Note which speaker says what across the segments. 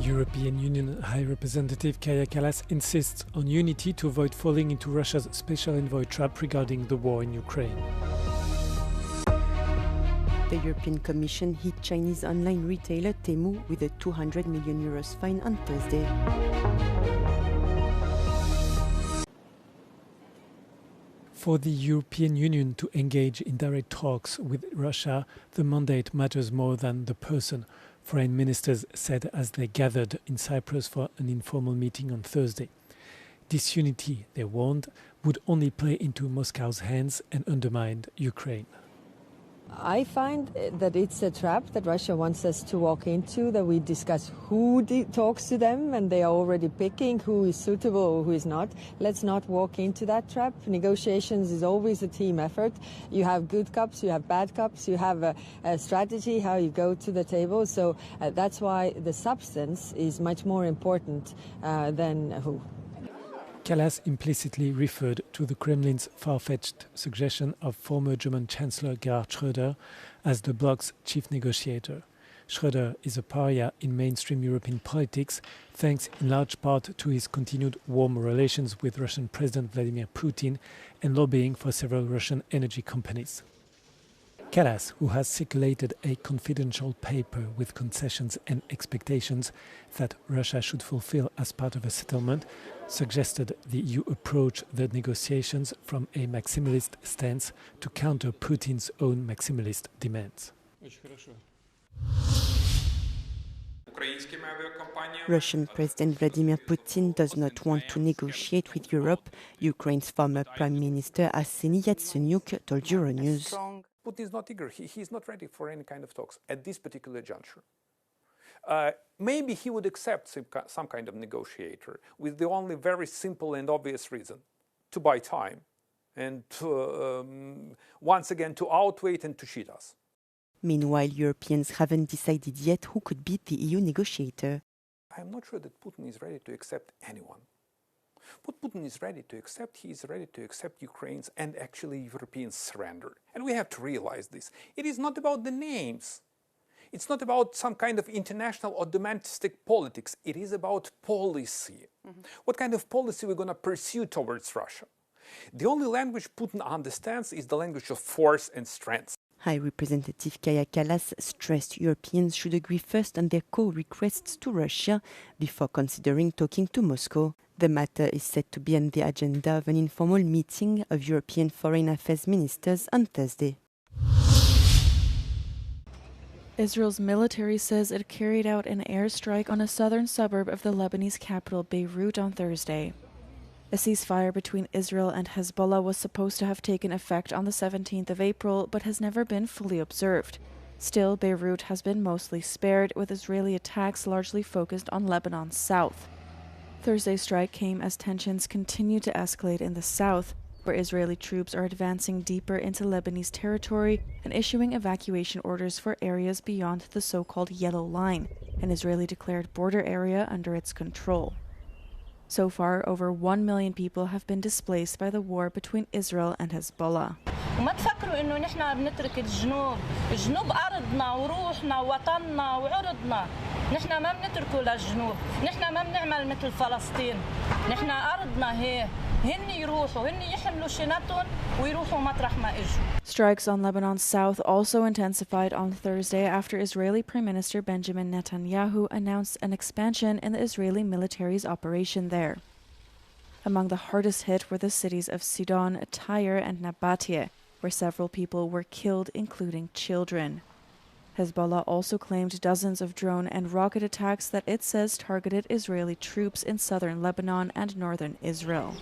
Speaker 1: European Union High Representative Kaja Kallas insists on unity to avoid falling into Russia's special envoy trap regarding the war in Ukraine.
Speaker 2: The European Commission hit Chinese online retailer Temu with a €200 million fine on Thursday.
Speaker 1: For the European Union to engage in direct talks with Russia, the mandate matters more than the person, foreign ministers said as they gathered in Cyprus for an informal meeting on Thursday. Disunity, they warned, would only play into Moscow's hands and undermine Ukraine.
Speaker 3: I find that it's a trap that Russia wants us to walk into, that we discuss who talks to them, and they are already picking who is suitable or who is not. Let's not walk into that trap. Negotiations is always a team effort. You have good cops, you have bad cops, you have a strategy, how you go to the table. So that's why the substance is much more important than who.
Speaker 1: Kallas implicitly referred to the Kremlin's far-fetched suggestion of former German Chancellor Gerhard Schröder as the bloc's chief negotiator. Schröder is a pariah in mainstream European politics, thanks in large part to his continued warm relations with Russian President Vladimir Putin and lobbying for several Russian energy companies. Kallas, who has circulated a confidential paper with concessions and expectations that Russia should fulfill as part of a settlement, suggested the EU approach the negotiations from a maximalist stance to counter Putin's own maximalist demands.
Speaker 2: Russian President Vladimir Putin does not want to negotiate with Europe, Ukraine's former Prime Minister Arseniy Yatsenyuk told Euronews.
Speaker 4: Putin is not eager. He's not ready for any kind of talks at this particular juncture. Maybe he would accept some kind of negotiator with the only very simple and obvious reason, to buy time and once again to outweigh and to cheat us.
Speaker 2: Meanwhile, Europeans haven't decided yet who could be the EU negotiator.
Speaker 4: I'm not sure that Putin is ready to accept anyone. What Putin is ready to accept, he is ready to accept Ukraine's and actually European surrender. And we have to realize this. It is not about the names. It's not about some kind of international or domestic politics. It is about policy. What kind of policy we're going to pursue towards Russia? The only language Putin understands is the language of force and strength.
Speaker 2: High Representative Kaja Kallas stressed Europeans should agree first on their core requests to Russia before considering talking to Moscow. The matter is set to be on the agenda of an informal meeting of European foreign affairs ministers on Thursday.
Speaker 5: Israel's military says it carried out an airstrike on a southern suburb of the Lebanese capital Beirut on Thursday. A ceasefire between Israel and Hezbollah was supposed to have taken effect on the 17th of April, but has never been fully observed. Still, Beirut has been mostly spared, with Israeli attacks largely focused on Lebanon's south. Thursday's strike came as tensions continue to escalate in the south, where Israeli troops are advancing deeper into Lebanese territory and issuing evacuation orders for areas beyond the so-called Yellow Line, an Israeli-declared border area under its control. So far, over 1 million people have been displaced by the war between Israel and Hezbollah.
Speaker 6: وما تفكروا انه نحن بنترك الجنوب ارضنا وروحنا ووطننا وعرضنا، نحن ما بنتركه للجنوب، نحن ما بنعمل مثل فلسطين، نحن ارضنا هي، هن يروحوا، هن يحملوا شنطهم ويروحوا مطرح ما اجوا.
Speaker 5: Strikes on Lebanon's south also intensified on Thursday after Israeli Prime Minister Benjamin Netanyahu announced an expansion in the Israeli military's operation there. Among the hardest hit were the cities of Sidon, Tyre, and Nabatea, where several people were killed, including children. Hezbollah also claimed dozens of drone and rocket attacks that it says targeted Israeli troops in southern Lebanon and northern Israel.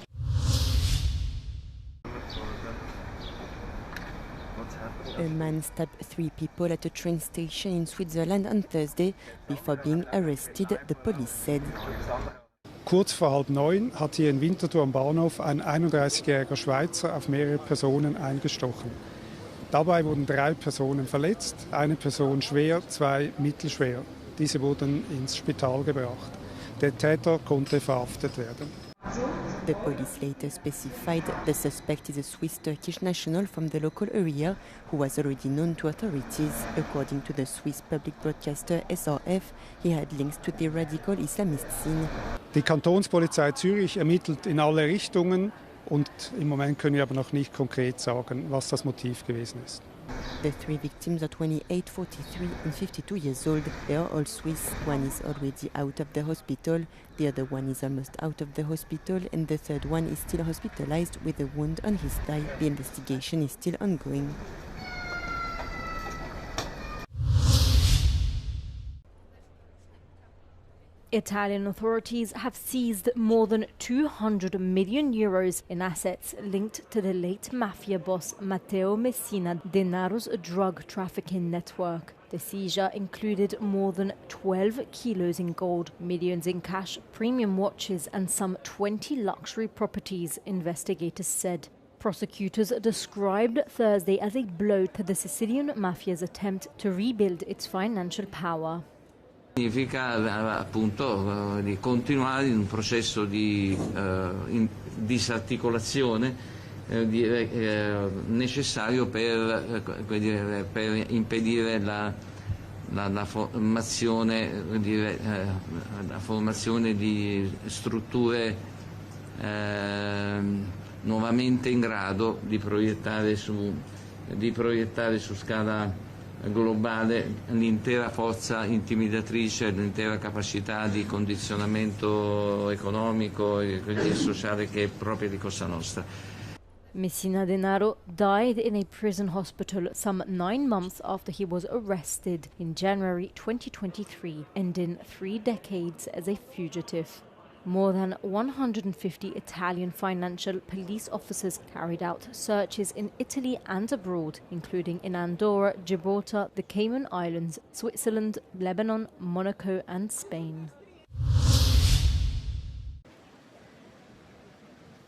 Speaker 2: A man stabbed 3 people at a train station in Switzerland on Thursday before being arrested, the police said.
Speaker 7: Kurz vor 8:30 hat hier in Winterthur am Bahnhof ein 31-jähriger Schweizer auf mehrere Personen eingestochen. Dabei wurden 3 Personen verletzt, eine Person schwer, 2 mittelschwer. Diese wurden ins Spital gebracht. Der Täter konnte verhaftet werden.
Speaker 2: The police later specified the suspect is a Swiss-Turkish national from the local area who was already known to authorities. According to the Swiss public broadcaster SRF, he had links to the radical Islamist scene.
Speaker 7: Die Kantonspolizei Zürich ermittelt in alle Richtungen und im Moment können wir aber noch nicht konkret sagen, was das Motiv gewesen ist.
Speaker 2: The three victims are 28, 43 and 52 years old. They are all Swiss. One is already out of the hospital, the other one is almost out of the hospital, and the third one is still hospitalized with a wound on his thigh. The investigation is still ongoing.
Speaker 8: Italian authorities have seized more than 200 million euros in assets linked to the late mafia boss Matteo Messina Denaro's drug trafficking network. The seizure included more than 12 kilos in gold, millions in cash, premium watches and some 20 luxury properties, investigators said. Prosecutors described Thursday as a blow to the Sicilian mafia's attempt to rebuild its financial power.
Speaker 9: Significa appunto di continuare in un processo di disarticolazione necessario per impedire la formazione di strutture nuovamente in grado di proiettare su scala globale l'intera forza intimidatrice, l'intera capacità di condizionamento economico e sociale che è propria di Cosa Nostra.
Speaker 8: Messina Denaro died in a prison hospital some 9 months after he was arrested in January 2023, ending 3 decades as a fugitive. More than 150 Italian financial police officers carried out searches in Italy and abroad, including in Andorra, Gibraltar, the Cayman Islands, Switzerland, Lebanon, Monaco and Spain.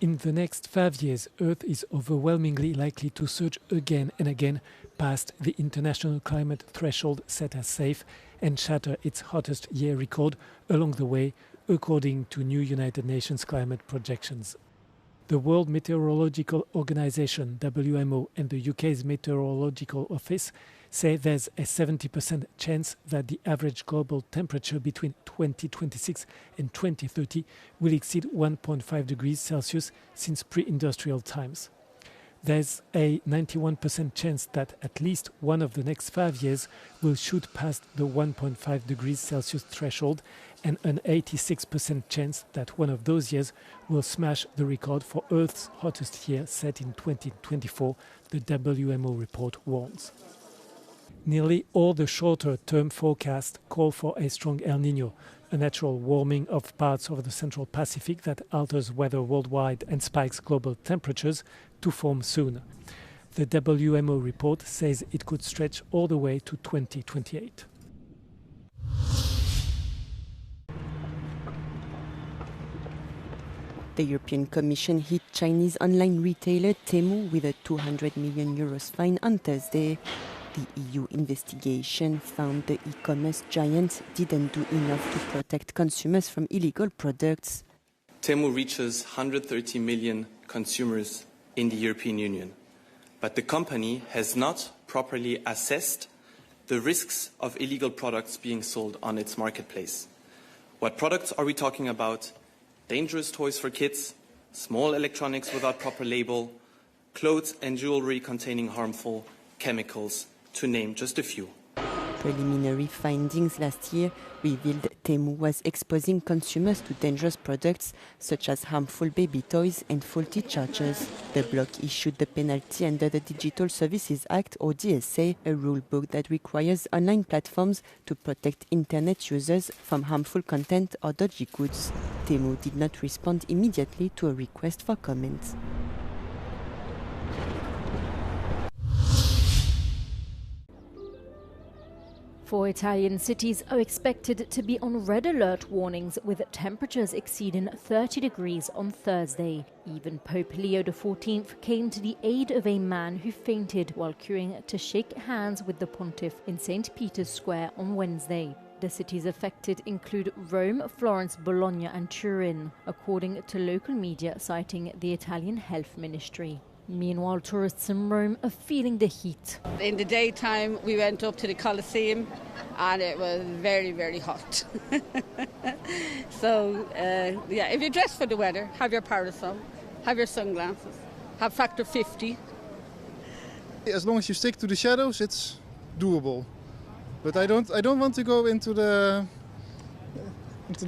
Speaker 1: In the next 5 years, Earth is overwhelmingly likely to surge again and again past the international climate threshold set as safe and shatter its hottest year record along the way, according to new United Nations climate projections. The World Meteorological Organization, WMO, and the UK's Meteorological Office say there's a 70% chance that the average global temperature between 2026 and 2030 will exceed 1.5 degrees Celsius since pre-industrial times. There's a 91% chance that at least one of the next 5 years will shoot past the 1.5 degrees Celsius threshold, and an 86% chance that one of those years will smash the record for Earth's hottest year set in 2024, the WMO report warns. Nearly all the shorter-term forecasts call for a strong El Niño, a natural warming of parts of the Central Pacific that alters weather worldwide and spikes global temperatures, to form soon. The WMO report says it could stretch all the way to 2028.
Speaker 2: The European Commission hit Chinese online retailer Temu with a 200 million euros fine on Thursday. The EU investigation found the e-commerce giant didn't do enough to protect consumers from illegal products.
Speaker 10: Temu reaches 130 million consumers in the European Union, but the company has not properly assessed the risks of illegal products being sold on its marketplace. What products are we talking about? Dangerous toys for kids, small electronics without proper label, clothes and jewelry containing harmful chemicals, to name just a few.
Speaker 2: Preliminary findings last year revealed Temu was exposing consumers to dangerous products such as harmful baby toys and faulty chargers. The bloc issued the penalty under the Digital Services Act, or DSA, a rule book that requires online platforms to protect internet users from harmful content or dodgy goods. Temu did not respond immediately to a request for comments.
Speaker 8: Four Italian cities are expected to be on red alert warnings with temperatures exceeding 30 degrees on Thursday. Even Pope Leo XIV came to the aid of a man who fainted while queuing to shake hands with the pontiff in St. Peter's Square on Wednesday. The cities affected include Rome, Florence, Bologna and Turin, according to local media citing the Italian health ministry. Meanwhile, tourists in Rome are feeling the heat.
Speaker 11: In the daytime, we went up to the Colosseum and it was very, very hot. So, if you dress for the weather, have your parasol, have your sunglasses, have factor 50.
Speaker 12: As long as you stick to the shadows, it's doable. But I don't want to go into the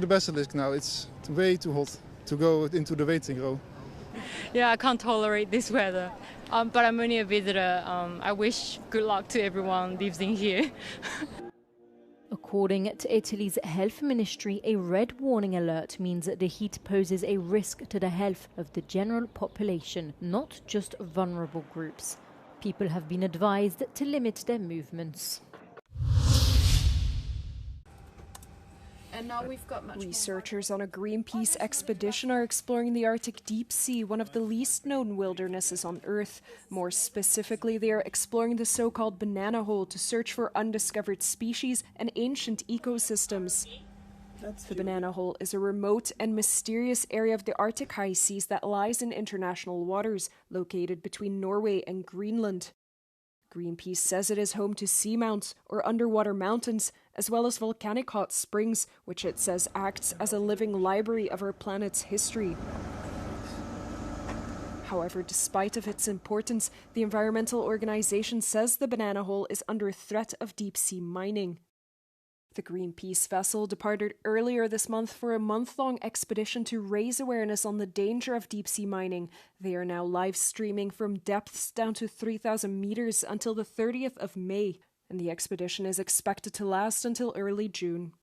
Speaker 12: basilisk now. It's way too hot to go into the waiting row.
Speaker 13: Yeah, I can't tolerate this weather. But I'm only a visitor. I wish good luck to everyone living here.
Speaker 8: According to Italy's health ministry, a red warning alert means that the heat poses a risk to the health of the general population, not just vulnerable groups. People have been advised to limit their movements.
Speaker 14: And now we've got researchers on a Greenpeace expedition are exploring the Arctic deep sea, one of the least known wildernesses on Earth. More specifically, they are exploring the so-called banana hole to search for undiscovered species and ancient ecosystems. The banana hole is a remote and mysterious area of the Arctic high seas that lies in international waters, located between Norway and Greenland. Greenpeace says it is home to seamounts, or underwater mountains, as well as volcanic hot springs, which it says acts as a living library of our planet's history. However, despite of its importance, the environmental organization says the banana hole is under threat of deep-sea mining. The Greenpeace vessel departed earlier this month for a month-long expedition to raise awareness on the danger of deep-sea mining. They are now live streaming from depths down to 3,000 meters until the 30th of May, and the expedition is expected to last until early June.